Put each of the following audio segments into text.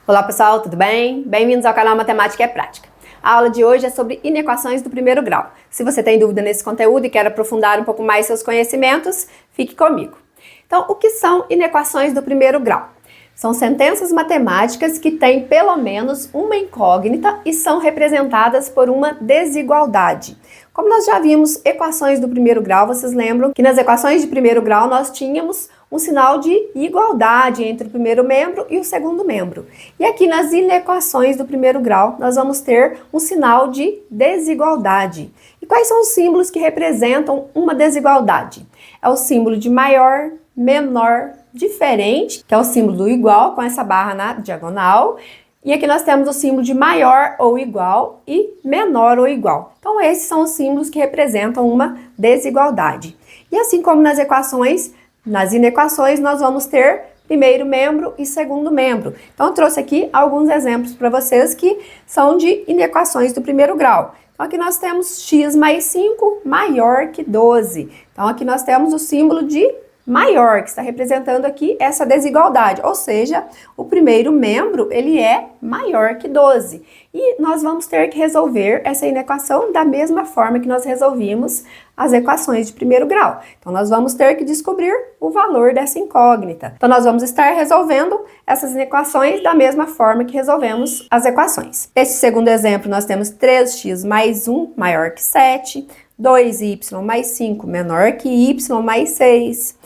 Olá pessoal, tudo bem? Bem-vindos ao canal Matemática é Prática. A aula de hoje é sobre inequações do primeiro grau. Se você tem dúvida nesse conteúdo e quer aprofundar um pouco mais seus conhecimentos, fique comigo. Então, o que são inequações do primeiro grau? São sentenças matemáticas que têm pelo menos uma incógnita e são representadas por uma desigualdade. Como nós já vimos equações do primeiro grau, vocês lembram que nas equações de primeiro grau nós tínhamos um sinal de igualdade entre o primeiro membro e o segundo membro. E aqui nas inequações do primeiro grau nós vamos ter um sinal de desigualdade. E quais são os símbolos que representam uma desigualdade? É o símbolo de maior, menor, diferente, que é o símbolo do igual, com essa barra na diagonal. E aqui nós temos o símbolo de maior ou igual e menor ou igual. Então esses são os símbolos que representam uma desigualdade. E assim como nas inequações nós vamos ter primeiro membro e segundo membro. Então eu trouxe aqui alguns exemplos para vocês que são de inequações do primeiro grau. Então aqui nós temos x mais 5 maior que 12. Então aqui nós temos o símbolo de maior, que está representando aqui essa desigualdade, ou seja, o primeiro membro, ele é maior que 12. E nós vamos ter que resolver essa inequação da mesma forma que nós resolvimos as equações de primeiro grau. Então, nós vamos ter que descobrir o valor dessa incógnita. Então, nós vamos estar resolvendo essas equações da mesma forma que resolvemos as equações. Esse segundo exemplo, nós temos 3x mais 1 maior que 7, 2y mais 5 menor que y mais 6,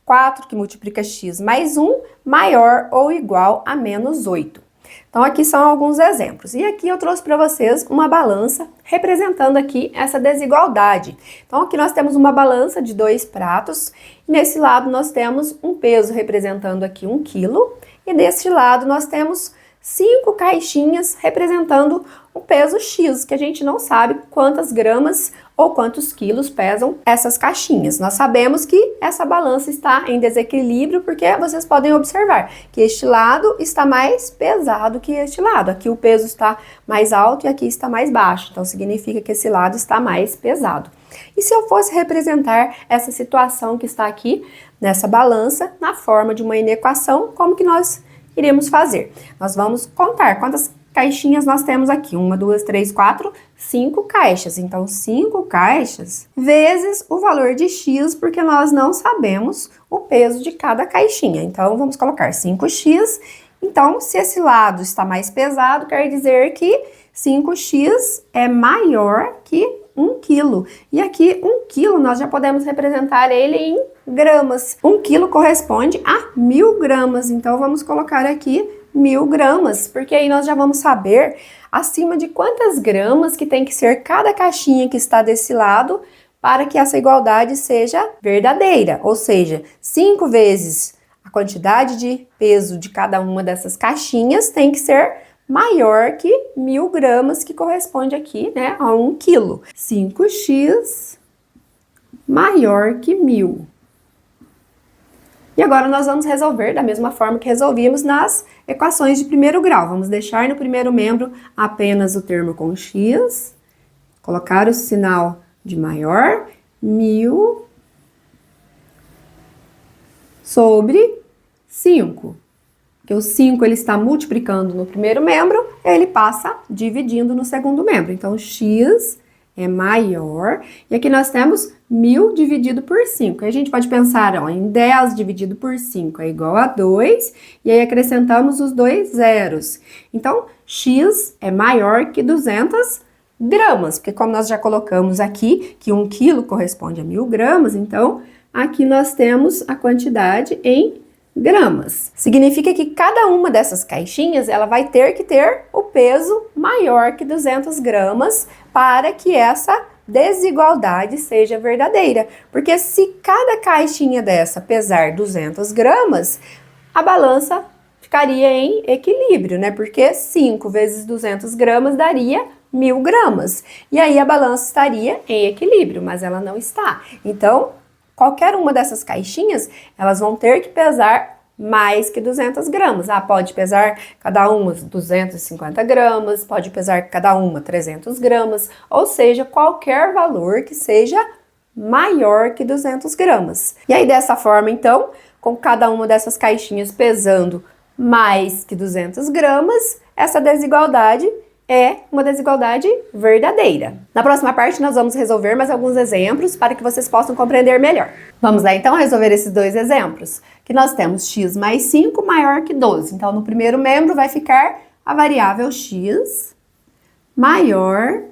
4 que multiplica x mais 1 maior ou igual a menos 8. Então aqui são alguns exemplos. E aqui eu trouxe para vocês uma balança representando aqui essa desigualdade. Então aqui nós temos uma balança de 2 pratos. E nesse lado nós temos um peso representando aqui 1 quilo. E deste lado nós temos 5 caixinhas representando o peso X, que a gente não sabe quantas gramas ou quantos quilos pesam essas caixinhas. Nós sabemos que essa balança está em desequilíbrio porque vocês podem observar que este lado está mais pesado que este lado. Aqui o peso está mais alto e aqui está mais baixo. Então significa que esse lado está mais pesado. E se eu fosse representar essa situação que está aqui nessa balança na forma de uma inequação, como que nós iremos fazer? Nós vamos contar quantas caixinhas nós temos aqui. 1, 2, 3, 4, 5 caixas. Então, 5 caixas vezes o valor de x, porque nós não sabemos o peso de cada caixinha. Então, vamos colocar 5x. Então, se esse lado está mais pesado, quer dizer que 5x é maior que 1 quilo. E aqui, 1 quilo, nós já podemos representar ele em gramas. 1 quilo corresponde a 1000 gramas. Então, vamos colocar aqui 1000 gramas, porque aí nós já vamos saber acima de quantas gramas que tem que ser cada caixinha que está desse lado para que essa igualdade seja verdadeira. Ou seja, 5 vezes a quantidade de peso de cada uma dessas caixinhas tem que ser maior que 1000 gramas, que corresponde aqui, né, a 1 quilo. 5x maior que 1000. E agora nós vamos resolver da mesma forma que resolvimos nas equações de primeiro grau. Vamos deixar no primeiro membro apenas o termo com x, colocar o sinal de maior, 1000 sobre 5. Porque o 5 ele está multiplicando no primeiro membro, ele passa dividindo no segundo membro. Então, x é maior. E aqui nós temos 1000 dividido por 5. Aí a gente pode pensar, ó, em 10 dividido por 5 é igual a 2. E aí acrescentamos os 2 zeros. Então, x é maior que 200 gramas. Porque como nós já colocamos aqui que 1 quilo corresponde a 1000 gramas, então aqui nós temos a quantidade em gramas. Significa que cada uma dessas caixinhas, ela vai ter que ter o peso maior que 200 gramas para que essa desigualdade seja verdadeira. Porque se cada caixinha dessa pesar 200 gramas, a balança ficaria em equilíbrio, né? Porque 5 vezes 200 gramas daria 1000 gramas. E aí a balança estaria em equilíbrio, mas ela não está. Então, qualquer uma dessas caixinhas, elas vão ter que pesar mais que 200 gramas. Ah, pode pesar cada uma 250 gramas, pode pesar cada uma 300 gramas, ou seja, qualquer valor que seja maior que 200 gramas. E aí, dessa forma, então, com cada uma dessas caixinhas pesando mais que 200 gramas, essa desigualdade é uma desigualdade verdadeira. Na próxima parte, nós vamos resolver mais alguns exemplos para que vocês possam compreender melhor. Vamos lá, então, resolver esses dois exemplos. Que nós temos x mais 5 maior que 12. Então, no primeiro membro vai ficar a variável x maior. No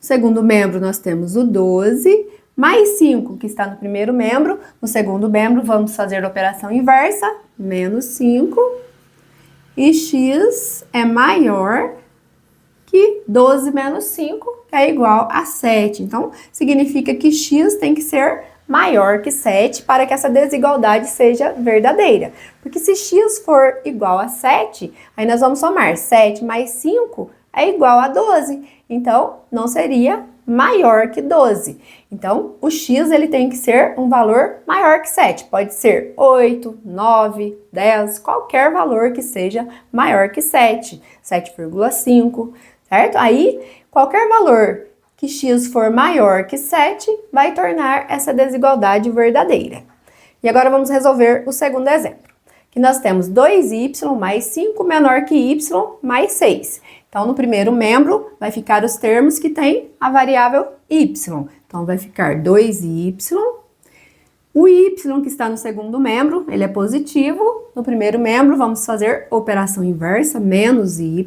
segundo membro, nós temos o 12 mais 5, que está no primeiro membro. No segundo membro, vamos fazer a operação inversa, menos 5. E x é maior que 12 menos 5, que é igual a 7. Então, significa que x tem que ser maior que 7 para que essa desigualdade seja verdadeira. Porque se x for igual a 7, aí nós vamos somar 7 mais 5 é igual a 12. Então, não seria maior que 12. Então, o x ele tem que ser um valor maior que 7. Pode ser 8, 9, 10, qualquer valor que seja maior que 7. 7,5, certo? Aí, qualquer valor que x for maior que 7 vai tornar essa desigualdade verdadeira. E agora vamos resolver o segundo exemplo. Que nós temos 2y mais 5 menor que y mais 6. Então, no primeiro membro, vai ficar os termos que tem a variável y. Então, vai ficar 2y. O y que está no segundo membro, ele é positivo. No primeiro membro, vamos fazer operação inversa, menos y.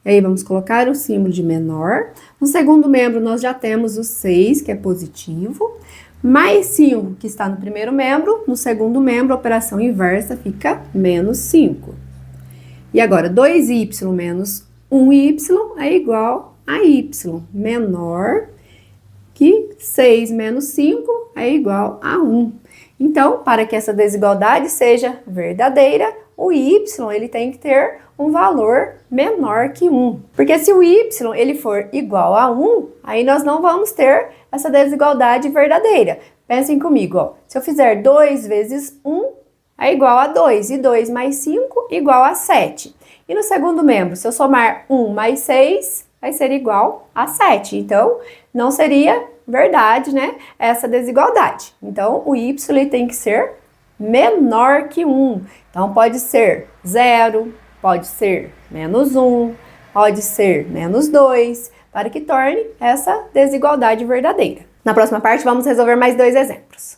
E aí, vamos colocar o símbolo de menor. No segundo membro, nós já temos o 6, que é positivo. Mais 5, que está no primeiro membro. No segundo membro, a operação inversa fica menos 5. E agora, 2y menos 1y é igual a y, menor que 6 menos 5 é igual a 1. Então, para que essa desigualdade seja verdadeira, o y ele tem que ter um valor menor que 1. Porque se o y ele for igual a 1, aí nós não vamos ter essa desigualdade verdadeira. Pensem comigo, ó. Se eu fizer 2 vezes 1 é igual a 2, e 2 mais 5 igual a 7. E no segundo membro, se eu somar 1 mais 6, vai ser igual a 7. Então, não seria verdade, né, essa desigualdade. Então, o y ele tem que ser menor que 1. Então, pode ser 0, pode ser menos 1, pode ser menos 2, para que torne essa desigualdade verdadeira. Na próxima parte, vamos resolver mais dois exemplos.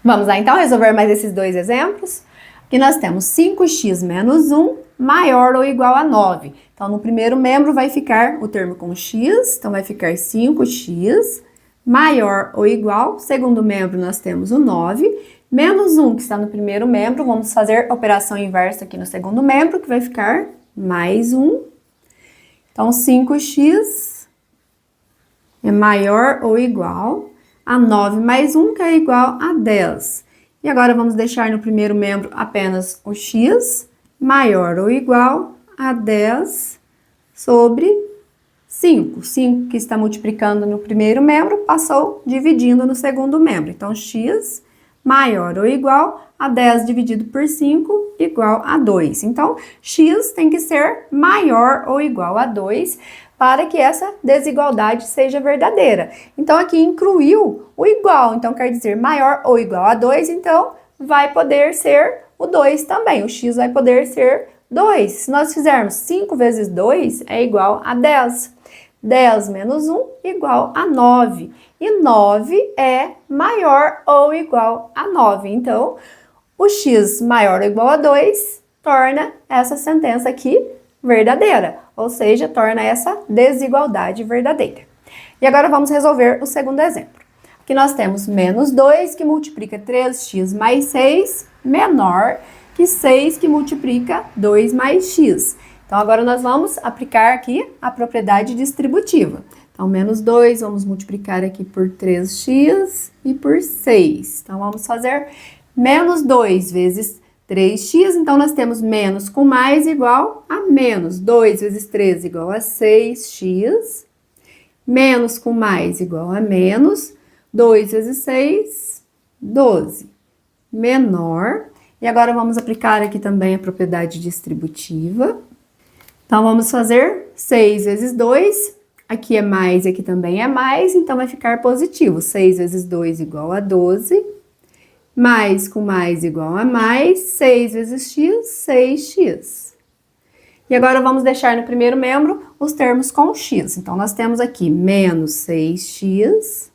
Vamos lá, então, resolver mais esses dois exemplos. Aqui nós temos 5x menos 1 maior ou igual a 9. Então, no primeiro membro vai ficar o termo com x, então vai ficar 5x maior ou igual. Segundo membro, nós temos o 9, menos 1, que está no primeiro membro. Vamos fazer a operação inversa aqui no segundo membro, que vai ficar mais 1. Então, 5x é maior ou igual a 9 mais 1, que é igual a 10. E agora vamos deixar no primeiro membro apenas o x maior ou igual a 10 sobre 5. 5 que está multiplicando no primeiro membro passou dividindo no segundo membro. Então, x maior ou igual a 10 dividido por 5 igual a 2. Então, x tem que ser maior ou igual a 2 para que essa desigualdade seja verdadeira. Então, aqui incluiu o igual. Então, quer dizer maior ou igual a 2, então vai poder ser o 2 também. O x vai poder ser 2. Se nós fizermos 5 vezes 2 é igual a 10. 10 menos 1 igual a 9. E 9 é maior ou igual a 9. Então, o x maior ou igual a 2 torna essa sentença aqui verdadeira. Ou seja, torna essa desigualdade verdadeira. E agora vamos resolver o segundo exemplo. Aqui nós temos menos 2 que multiplica 3x mais 6 menor que 6 que multiplica 2 mais x. Então, agora nós vamos aplicar aqui a propriedade distributiva. Então, menos 2, vamos multiplicar aqui por 3x e por 6. Então, vamos fazer menos 2 vezes 3x. Então, nós temos menos com mais igual a menos. 2 vezes 3 igual a 6x. Menos com mais igual a menos. 2 vezes 6, 12. Menor. E agora vamos aplicar aqui também a propriedade distributiva. Então, vamos fazer 6 vezes 2. Aqui é mais e aqui também é mais, então vai ficar positivo. 6 vezes 2 igual a 12. mais com mais igual a mais, 6 vezes x, 6x. E agora vamos deixar no primeiro membro os termos com x. Então, nós temos aqui menos 6x.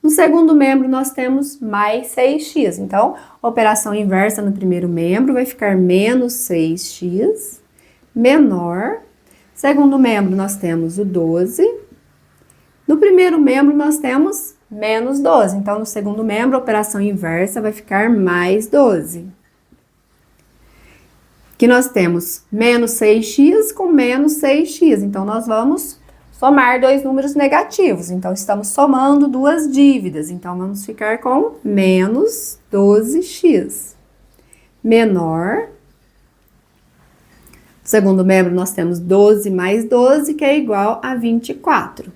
No segundo membro, nós temos mais 6x. Então, a operação inversa no primeiro membro vai ficar menos 6x menor. Segundo membro, nós temos o 12. No primeiro membro, nós temos menos 12. Então, no segundo membro, a operação inversa vai ficar mais 12. Aqui nós temos menos 6x com menos 6x. Então, nós vamos somar dois números negativos. Então, estamos somando duas dívidas. Então, vamos ficar com menos 12x. Menor. No segundo membro, nós temos 12 mais 12, que é igual a 24.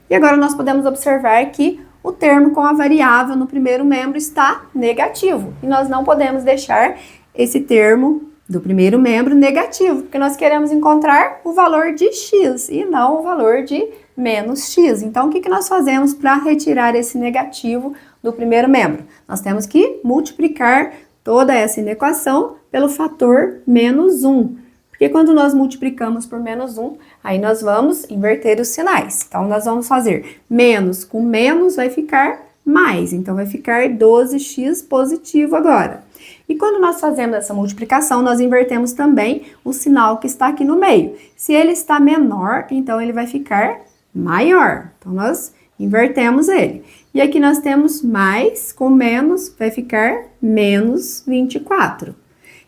E agora, nós podemos observar que o termo com a variável no primeiro membro está negativo. E nós não podemos deixar esse termo do primeiro membro negativo, porque nós queremos encontrar o valor de x e não o valor de menos x. Então, o que nós fazemos para retirar esse negativo do primeiro membro? Nós temos que multiplicar toda essa inequação pelo fator menos 1. Porque quando nós multiplicamos por menos 1, aí nós vamos inverter os sinais. Então, nós vamos fazer menos com menos vai ficar mais. Então, vai ficar 12x positivo agora. E quando nós fazemos essa multiplicação, nós invertemos também o sinal que está aqui no meio. Se ele está menor, então ele vai ficar maior. Então, nós invertemos ele. E aqui nós temos mais com menos, vai ficar menos 24.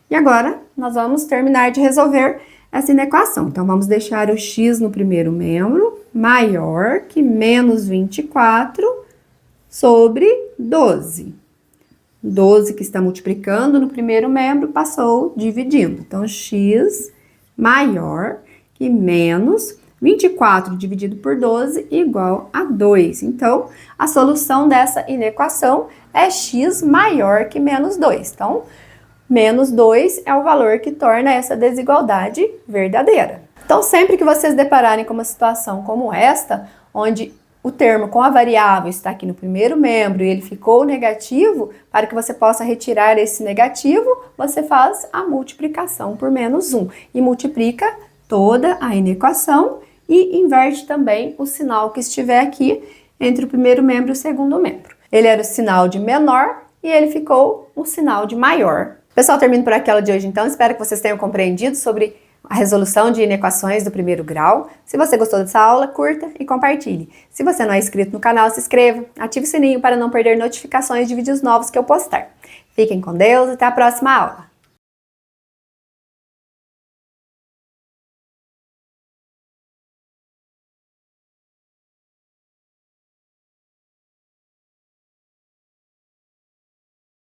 E agora, nós vamos terminar de resolver essa inequação. Então, vamos deixar o x no primeiro membro maior que menos 24 sobre 12. 12 que está multiplicando no primeiro membro passou dividindo. Então, x maior que menos 24 dividido por 12 igual a 2. Então, a solução dessa inequação é x maior que menos 2. Então, menos 2 é o valor que torna essa desigualdade verdadeira. Então, sempre que vocês depararem com uma situação como esta, onde o termo com a variável está aqui no primeiro membro e ele ficou negativo, para que você possa retirar esse negativo, você faz a multiplicação por menos 1 e multiplica toda a inequação e inverte também o sinal que estiver aqui entre o primeiro membro e o segundo membro. Ele era o sinal de menor e ele ficou o sinal de maior. Pessoal, termino por aqui a aula de hoje então. Espero que vocês tenham compreendido sobre a resolução de inequações do primeiro grau. Se você gostou dessa aula, curta e compartilhe. Se você não é inscrito no canal, se inscreva, ative o sininho para não perder notificações de vídeos novos que eu postar. Fiquem com Deus e até a próxima aula.